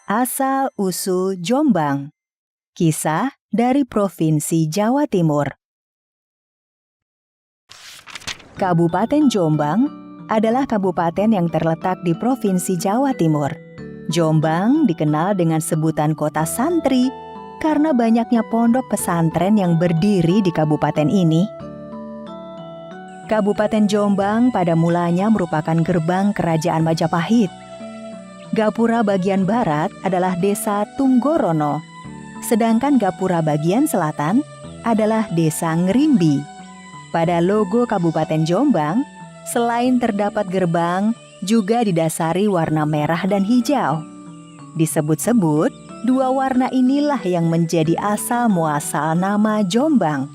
Asal-usul Jombang. Kisah dari Provinsi Jawa Timur. Kabupaten Jombang adalah kabupaten yang terletak di Provinsi Jawa Timur. Jombang dikenal dengan sebutan kota santri karena banyaknya pondok pesantren yang berdiri di kabupaten ini. Kabupaten Jombang pada mulanya merupakan gerbang Kerajaan Majapahit. Gapura bagian barat adalah Desa Tunggorono, sedangkan Gapura bagian selatan adalah Desa Ngerimbi. Pada logo Kabupaten Jombang, selain terdapat gerbang, juga didasari warna merah dan hijau. Disebut-sebut, dua warna inilah yang menjadi asal-muasal nama Jombang.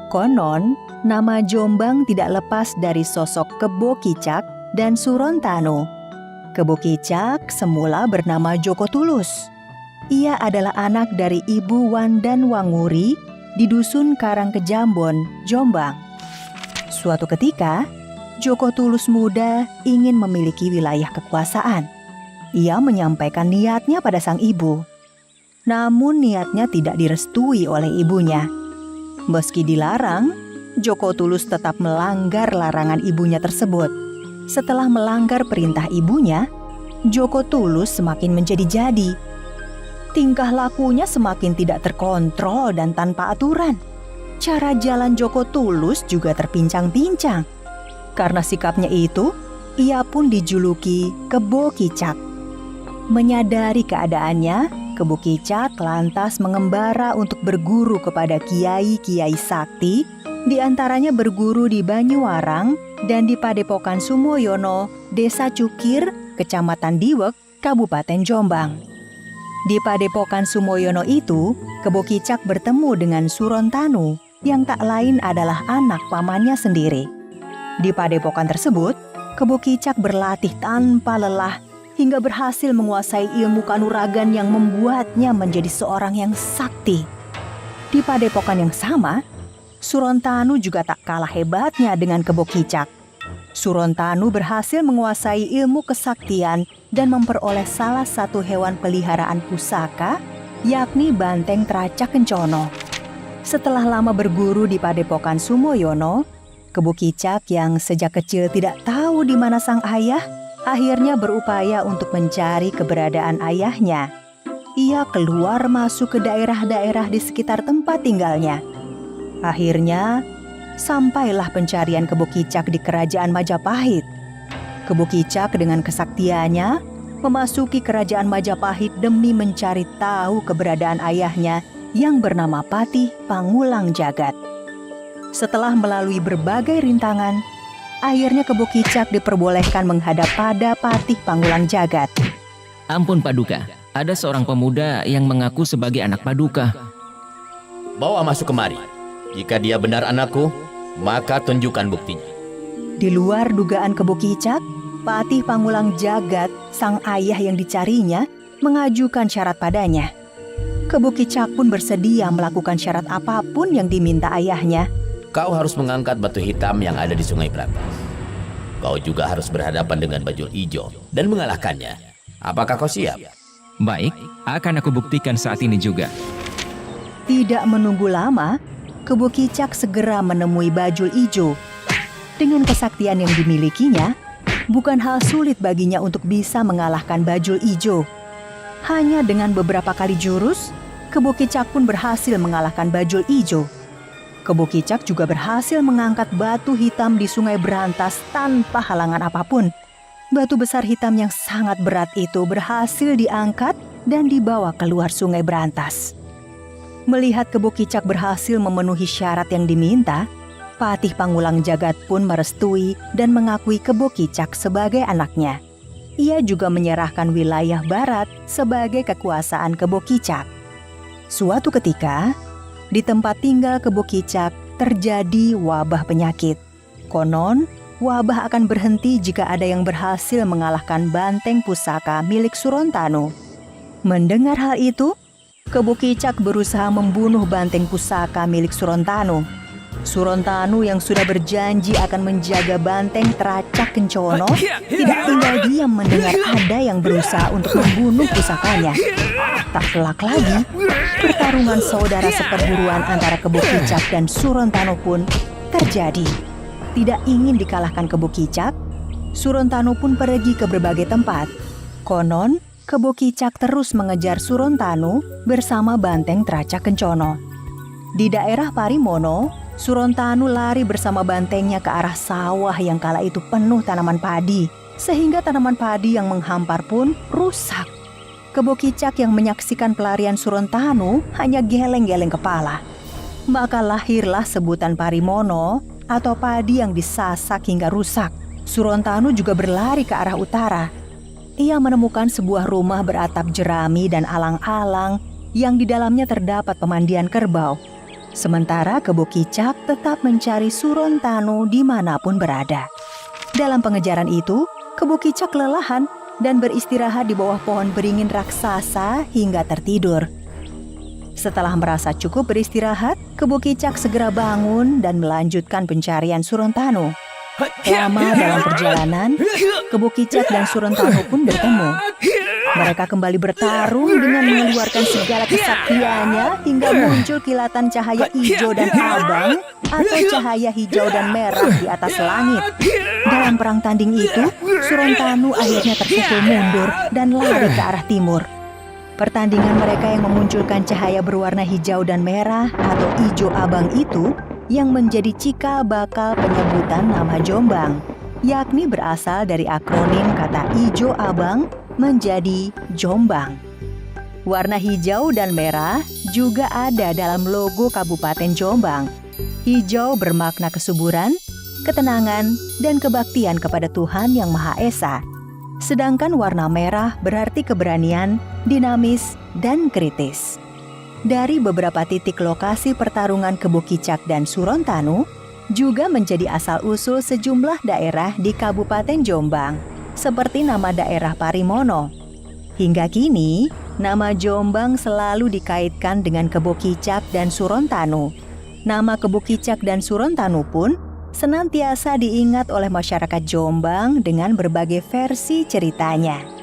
Konon, nama Jombang tidak lepas dari sosok Kebo Kicak dan Surontano. Kebo Kicak semula bernama Joko Tulus. Ia adalah anak dari Ibu Wandan Wanguri di Dusun Karangkejambon, Jombang. Suatu ketika, Joko Tulus muda ingin memiliki wilayah kekuasaan. Ia menyampaikan niatnya pada sang ibu. Namun niatnya tidak direstui oleh ibunya. Meski dilarang, Joko Tulus tetap melanggar larangan ibunya tersebut. Setelah melanggar perintah ibunya, Joko Tulus semakin menjadi-jadi. Tingkah lakunya semakin tidak terkontrol dan tanpa aturan. Cara jalan Joko Tulus juga terpincang-pincang. Karena sikapnya itu, ia pun dijuluki Kebo Kicak. Menyadari keadaannya, Kebo Kicak lantas mengembara untuk berguru kepada kiai-kiai sakti, di antaranya berguru di Banyuwarang dan di Padepokan Sumoyono, Desa Cukir, Kecamatan Diwek, Kabupaten Jombang. Di Padepokan Sumoyono itu, Kebo Kicak bertemu dengan Surontano yang tak lain adalah anak pamannya sendiri. Di Padepokan tersebut, Kebo Kicak berlatih tanpa lelah hingga berhasil menguasai ilmu kanuragan yang membuatnya menjadi seorang yang sakti. Di Padepokan yang sama, Surontano juga tak kalah hebatnya dengan Kebo Kicak. Surontano berhasil menguasai ilmu kesaktian dan memperoleh salah satu hewan peliharaan pusaka, yakni Banteng Tracak Kencono. Setelah lama berguru di Padepokan Sumoyono, Kebo Kicak yang sejak kecil tidak tahu di mana sang ayah, akhirnya berupaya untuk mencari keberadaan ayahnya. Ia keluar masuk ke daerah-daerah di sekitar tempat tinggalnya. Akhirnya, sampailah pencarian Kebo Kicak di Kerajaan Majapahit. Kebo Kicak dengan kesaktiannya memasuki Kerajaan Majapahit demi mencari tahu keberadaan ayahnya yang bernama Patih Pangulang Jagat. Setelah melalui berbagai rintangan, akhirnya Kebo Kicak diperbolehkan menghadap pada Patih Pangulang Jagat. Ampun Paduka, ada seorang pemuda yang mengaku sebagai anak Paduka. Bawa masuk kemari. Jika dia benar anakku, maka tunjukkan buktinya. Di luar dugaan Kebo Kicak, Patih Pangulang Jagat, sang ayah yang dicarinya, mengajukan syarat padanya. Kebo Kicak pun bersedia melakukan syarat apapun yang diminta ayahnya. Kau harus mengangkat batu hitam yang ada di Sungai Berantas. Kau juga harus berhadapan dengan bajul ijo dan mengalahkannya. Apakah kau siap? Baik, akan aku buktikan saat ini juga. Tidak menunggu lama, Kebo Kicak segera menemui bajul ijo. Dengan kesaktian yang dimilikinya, bukan hal sulit baginya untuk bisa mengalahkan bajul ijo. Hanya dengan beberapa kali jurus, Kebo Kicak pun berhasil mengalahkan bajul ijo. Kebo Kicak juga berhasil mengangkat batu hitam di Sungai Berantas tanpa halangan apapun. Batu besar hitam yang sangat berat itu berhasil diangkat dan dibawa keluar Sungai Berantas. Melihat Kebo Kicak berhasil memenuhi syarat yang diminta, Patih Pangulang Jagat pun merestui dan mengakui Kebo Kicak sebagai anaknya. Ia juga menyerahkan wilayah barat sebagai kekuasaan Kebo Kicak. Suatu ketika, di tempat tinggal Kebo Kicak terjadi wabah penyakit. Konon, wabah akan berhenti jika ada yang berhasil mengalahkan banteng pusaka milik Surontano. Mendengar hal itu, Kebo Kicak berusaha membunuh banteng pusaka milik Surontano. Surontanu yang sudah berjanji akan menjaga banteng Tracak Kencono tidak tinggal diam mendengar ada yang berusaha untuk membunuh pusakanya. Tak pelak lagi, pertarungan saudara seperguruan antara Kebo Kicak dan Surontanu pun terjadi. Tidak ingin dikalahkan Kebo Kicak, Surontanu pun pergi ke berbagai tempat. Konon, Kebo Kicak terus mengejar Surontanu bersama banteng Tracak Kencono. Di daerah Parimono, Surontanu lari bersama bantengnya ke arah sawah yang kala itu penuh tanaman padi, sehingga tanaman padi yang menghampar pun rusak. Kebo Kicak yang menyaksikan pelarian Surontanu hanya geleng-geleng kepala. Maka lahirlah sebutan Parimono atau padi yang disasak hingga rusak. Surontanu juga berlari ke arah utara. Ia menemukan sebuah rumah beratap jerami dan alang-alang yang di dalamnya terdapat pemandian kerbau. Sementara Kebo Kicak tetap mencari Surontanu dimanapun berada. Dalam pengejaran itu, Kebo Kicak kelelahan dan beristirahat di bawah pohon beringin raksasa hingga tertidur. Setelah merasa cukup beristirahat, Kebo Kicak segera bangun dan melanjutkan pencarian Surontanu. Lama dalam perjalanan, Kebo Kicak dan Surontanu pun bertemu. Mereka kembali bertarung dengan mengeluarkan segala kesaktiannya hingga muncul kilatan cahaya hijau dan abang atau cahaya hijau dan merah di atas langit. Dalam perang tanding itu, Surontanu akhirnya terpukul mundur dan lari ke arah timur. Pertandingan mereka yang memunculkan cahaya berwarna hijau dan merah atau hijau abang itu yang menjadi cikal bakal penyebutan nama Jombang, yakni berasal dari akronim kata hijau abang menjadi Jombang. Warna hijau dan merah juga ada dalam logo Kabupaten Jombang. Hijau bermakna kesuburan, ketenangan, dan kebaktian kepada Tuhan Yang Maha Esa. Sedangkan warna merah berarti keberanian, dinamis, dan kritis. Dari beberapa titik lokasi pertarungan Kebo Kicak dan Surontanu juga menjadi asal-usul sejumlah daerah di Kabupaten Jombang, seperti nama daerah Parimono. Hingga kini, nama Jombang selalu dikaitkan dengan Kebo Kicak dan Surontanu. Nama Kebo Kicak dan Surontanu pun senantiasa diingat oleh masyarakat Jombang dengan berbagai versi ceritanya.